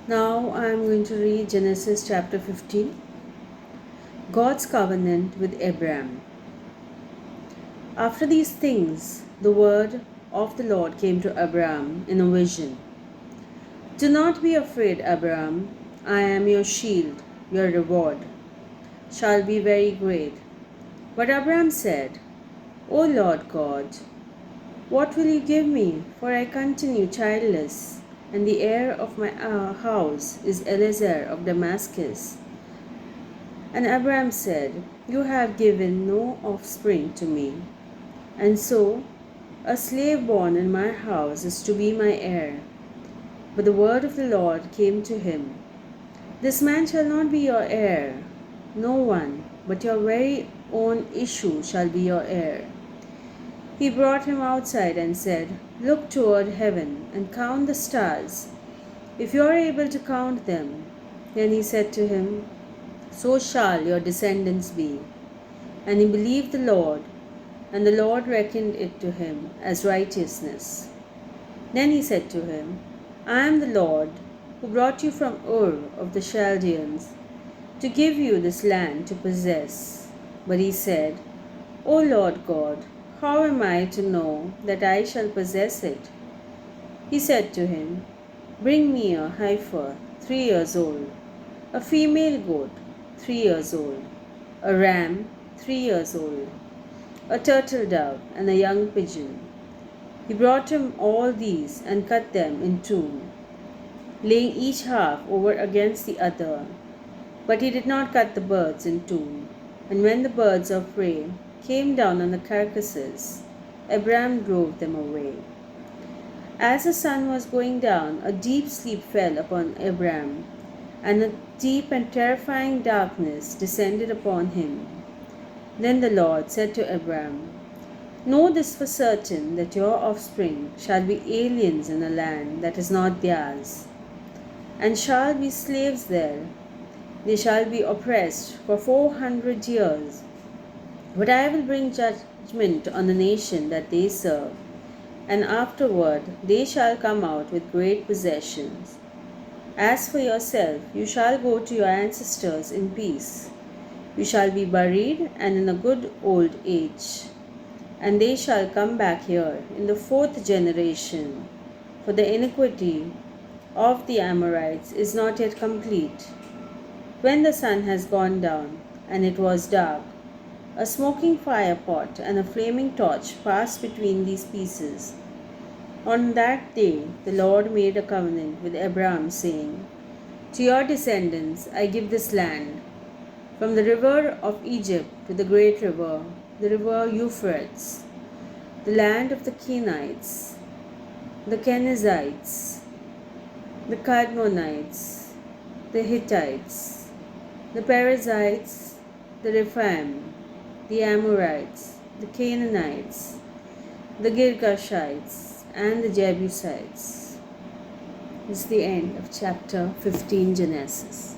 Now I am going to read Genesis chapter 15, God's covenant with Abraham. After these things, the word of the Lord came to Abraham in a vision. Do not be afraid, Abraham. I am your shield, your reward shall be very great. But Abraham said, O Lord God, what will you give me? For I continue childless, and the heir of my house is Eliezer of Damascus. And Abraham said, You have given no offspring to me, and so a slave born in my house is to be my heir. But the word of the Lord came to him, This man shall not be your heir, no one, but your very own issue shall be your heir. He brought him outside and said, Look toward heaven and count the stars, if you are able to count them. Then he said to him, So shall your descendants be. And he believed the Lord, and the Lord reckoned it to him as righteousness. Then he said to him, I am the Lord, who brought you from Ur of the Chaldeans, to give you this land to possess. But he said, O Lord God, how am I to know that I shall possess it? He said to him, Bring me a heifer 3 years old, a female goat 3 years old, a ram 3 years old, a turtle dove, and a young pigeon. He brought him all these and cut them in two, laying each half over against the other. But he did not cut the birds in two. And when the birds of prey came down on the carcasses, Abraham drove them away. As the sun was going down, a deep sleep fell upon Abraham, and a deep and terrifying darkness descended upon him. Then the Lord said to Abraham, Know this for certain, that your offspring shall be aliens in a land that is not theirs, and shall be slaves there. They shall be oppressed for 400 years. But I will bring judgment on the nation that they serve, and afterward they shall come out with great possessions. As for yourself, you shall go to your ancestors in peace. You shall be buried and in a good old age. And they shall come back here in the 4th generation, for the iniquity of the Amorites is not yet complete. When the sun has gone down, and it was dark, a smoking fire pot and a flaming torch passed between these pieces. On that day the Lord made a covenant with Abraham, saying, To your descendants I give this land, from the river of Egypt to the great river, the river Euphrates, the land of the Kenites, the Kenizzites, the Kadmonites, the Hittites, the Perizzites, the Rephaim, the Amorites, the Canaanites, the Girgashites, and the Jebusites. This is the end of chapter 15 Genesis.